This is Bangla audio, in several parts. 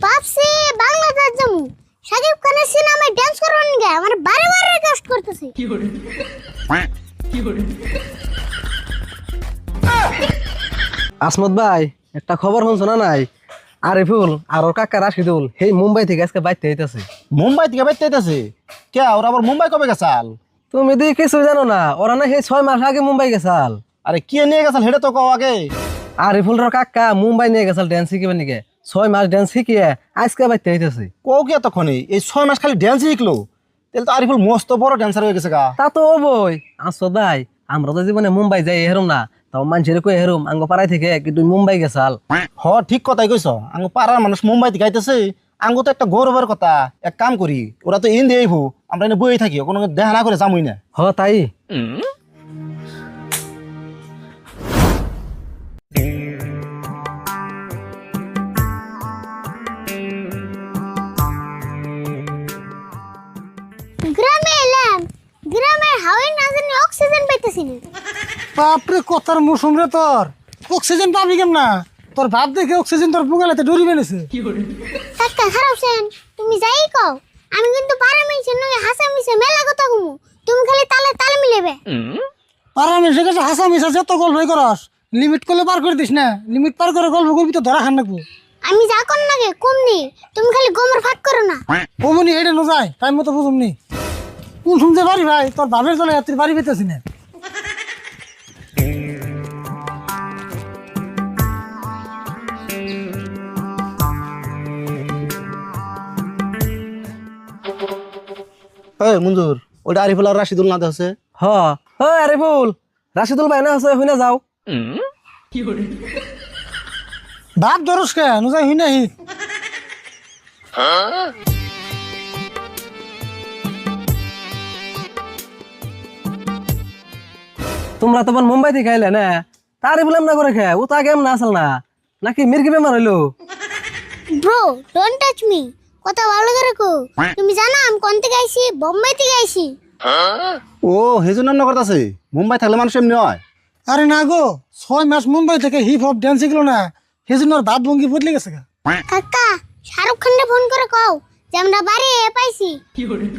ভাবছি বাংলাদেশ যাবো, শাকিব খানের সিনেমায় ডান্স করবেন গে, আমার বারে বারে রিকোয়েস্ট করতেছে। আসমত ভাই একটা খবর শুনছো না নাই? আরিফুল আর ওর কাকা রাশিদুল সেই মুম্বাই থেকে আজকে বাইতে হইতাছে। মুম্বাই থেকে বাইতে আইতাছে কে? ওরা আবার মুম্বাই কবে গেছাল? তুমি দি কিছু জানো না? ওরা না সেই 6 মাস আগে মুম্বাই গেছাল। আরে কে নিয়ে গেছাল হেডে তো কও আগে। আরিফুল আর কাকা মুম্বাই নিয়ে গেছাল ড্যান্স শিখিবার নিকে। 6 মাস ড্যান্স শিখিয়ে আজকে বাইতে হইতাছে। কও কি এতক্ষণে? এই 6 মাস খালি ড্যান্স শিখলো? তাহলে তো আরিফুল মস্ত বড় ড্যান্সার হয়ে গেছে গা। তা তো হবই। আসো দাই আমরা তো জীবনে মুম্বাই যাই হেরুম না, তাও মানুষের কই হেরুম আঙ্গ পাড়ায় থেকে কি তুই মুম্বাই গেছাল। হ ঠিক কথাই কইছ। আঙ্গ পাড়ার মানুষ মুম্বাই থেকে আইতেছে, আঙ্গ তো একটা গৌরবের কথা। এক কাম করি, ওরা তো ইন্ডিয়া আইবো, আমরা এনে বই থাকি, কোনো দেখা না করে যামই না। হ তাই। গ্রামে এলাম, গ্রামের হাওয়ায় না জানি অক্সিজেন পাইতেছি না। বাপরে কথার মৌসুম রে তোর, অক্সিজেন পাবি কেম না? তোর ভাব দেখে অক্সিজেন তোর বুগালাতে ডরি বেনেছে। কাকা খারাপ সেন, তুমি যাই কও, আমি কিন্তু পাড়া মানুষের নগে হাসা মিশে মেলা কথা কমু, তুমি খালি তালে তালে মিলেবে। আর আমি সে কাছে হাসা মিশা যত গল্পই করস, লিমিট করলে পার করে দিস না। লিমিট পার করে গল্প করবি তো ধরা খান নাকবো। আমি যা কর নাগে কম নি, তুমি খালি গোমর ফাঁক করো না। অমনি হেঁটে ন যায়, টাইম মতো বুঝুম নি। কোন শুনতে পারি ভাই, তোর ভাবের চলে তুই বাড়ি পেতেছি না। এই মঞ্জুর, ওইটা আরিফুল আর রাশিদুল না আছে? হ হ আরিফুল রাশিদুল ভাই না আছে, হইনা যাও। ভাব ধরস কে ন যায় হুই নাহি। তোমরা তখন মুম্বাই থেকে আইলে না, তারই বললাম না করে খে, ও তো আগে না আসল না, নাকি মির্গি বেমার হইলো? ব্রো ডোন্ট টাচ মি, কথা ভালো করে কো। তুমি জানো আমি কোন থেকে আইছি? বোম্বাই থেকে আইছি। ও হেজন্য না করতেছে, মুম্বাই থাকলে মানুষ এমনি হয়। আরে না গো, 6 মাস মুম্বাই থেকে হিপ হপ ডান্স শিখলো না, সেজন্য ওর ভাব ভঙ্গি বদলে গেছে গা। কাকা শাহরুখ খানকে ফোন করে কও যে আমরা বাড়ি পাইছি।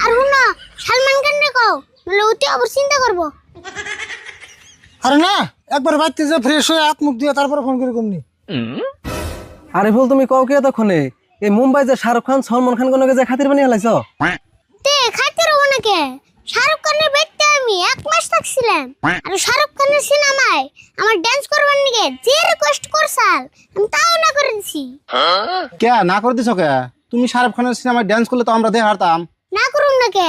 আর হুনো সালমান খানকে কও, নলে অতি আবার চিন্তা করব। আরে না, একবার বাড়িতে যে ফ্রেশ হয়ে হাত মুখ দিয়ে তারপরে ফোন করে কমনি। আরিফুল তুমি কও কি এতক্ষণে? এই মুম্বাই যে শাহরুখ খান সলমান খান কোন যে খাতির বানিয়ে হালাইছ? তে খাইতে রব নাকি? শাহরুখ খানের বেডতে আমি 1 মাস থাকছিলাম। আর শাহরুখ খানের সিনেমায় আমার ডান্স করবার নিকে যে রিকোয়েস্ট করছাল, আমি তাও না করে দিছি। কে না করে দিছ কে? তুমি শাহরুখ খানের সিনেমায় ড্যান্স করলে তো আমরা দেখে হারতাম। না করুম না কে?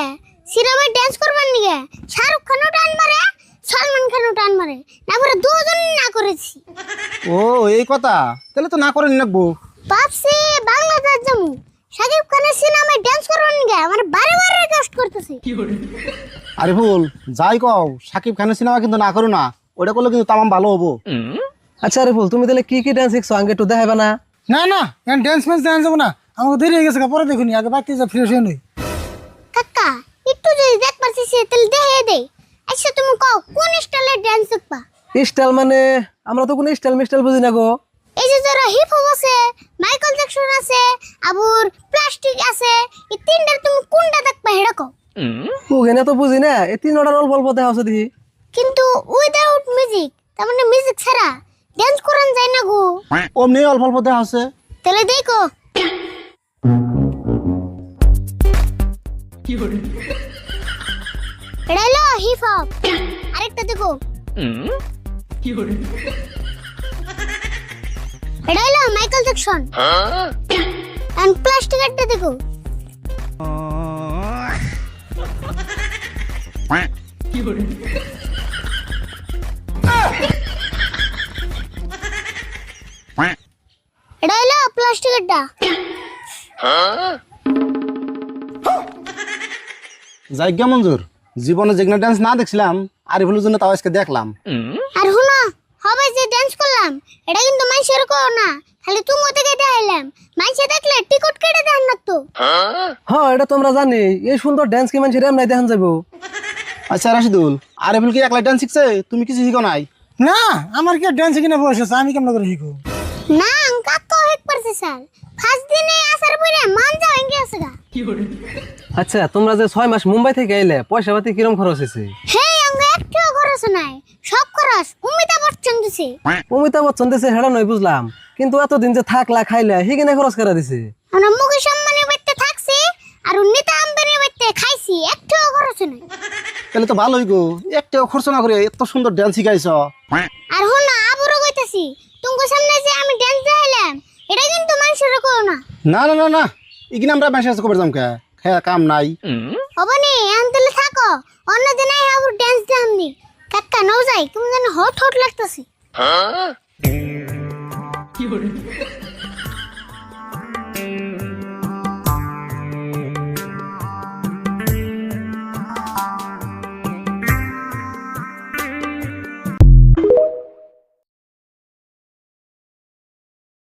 সিনেমায় ডান্স করবার নিকে শাহরুখ খানও টান মারে, সলমান খানও টান মারে, না করে দুজন না করেছি। ও এই কথা, তাহলে তো না করে নিলাকবো। ভাবছি বাংলাদেশ যাবো, শাকিব খানের সিনেমায় ডান্স করবার নিকে আমার বারে বারে রিকোয়েস্ট করতেছে। আরিফুল যাই কও, সাকিব খানের সিনেমা কিন্তু না করো না, ওটা করলে কিন্তু তামাম ভালো হবো। আচ্ছা আরিফুল তুমি তাহলে কি কি ডান্স শিখছো আগে একটু দেখাইবা না? না না, এখন ডান্স ম্যান্স দেখা যাবো না, আমাকে দেরি হয়ে গেছে গা, পরে দেখুনি, আগে বাড়িতে যা ফ্রেশ হয়ে নই। কাকা একটু যদি দেখবার চাইছি তাহলে দেখে দে। আচ্ছা তুমি কও কোন স্টাইলের ডান্স শিখবা? স্টাইল মানে আমরা তো কোনো স্টাইল মিস্টাইল বুঝি না গো। এই যে যারা হিপ হপ আছে, মাইকেল জ্যাকসন আছে, আবার প্লাস্টিক আছে, এই তিনটার তুমি কোনটা দেখবা হেডা কও। ওখানে তো বুঝি না, এই 3 অর্ডার অল্প অল্প দেখা হচ্ছে দেখি। কিন্তু উইদাউট মিউজিক, তার মানে মিউজিক ছাড়া ডান্স করান যায় না গো। অমনি অল্প অল্প দেখা আছে। তাহলে দেখো এটা হলো হিপ হপ। আরেকটা দেখো এটা হলো মাইকেল জ্যাকসন। এন্ড প্লাস্টিক একটা দেখো। এটা হলো প্লাস্টিক একটা। যাইগা মঞ্জুর, জীবনে যেগুলো ডান্স না দেখছিলাম আরিফুলের জন্য তাও আজকে দেখলাম। আর হুনো হবে যে ডান্স করলাম, এটা কিন্তু মানুষের কো না, খালি তুমি থেকে দেখাইলাম। মানুষে দেখলে টিকট কেটে দেন না তো। হ্যাঁ এটা তোমরা জানি, এই সুন্দর ডান্স কি মানুষের এমনি দেখান যাবো? আচ্ছা রাশিদুল, আরিফুল কি একলা ডান্স শিখছে? তুমি কিছু শিখো নাই? না, আমার কি ডান্স কিনে বসে আছে, আমি কেমন করে শিখবো? না কাকা হেক পারছে স্যার। ফার্স্ট দিনে আসার আচ্ছা তোমরা যে 6 মাস মুম্বাই থেকে আইলে পয়সা পাতি কিরম খরচ হয়েছে? হে আঙ্গ একটাও খরচ নাই, সব খরচ অমিতাভ বচ্চন দিছে। অমিতাভ বচ্চন দিছে হেডা নয় বুঝলাম, কিন্তু এতদিন যে থাকলা খাইলা হিগিনে খরচ করা দিছে। আমরা মুকেশ আম্বানির বাড়িতে থাকছি আর নীতা আম্বানির বাড়িতে খাইছি, একটাও খরচ নাই। তাহলে তো ভালোই গো, একটাও খরচ না করে এত সুন্দর ডান্স শিখাইছ। আর হল না আবারও কইতাছি, তোমার সামনে যে আমি ডান্স দেখাইলাম এটা কিন্তু মানুষের কো না। না না না না, ইগিন আমরা মেসেজ করে যাম কে, খেয়া কাম নাই। হবনি আনতেলে থাকো, অন্যদিন আই আবার ডান্স দেখামনি। কাকা নাও যাই, তুমি যেন হট হট লাগতাছে।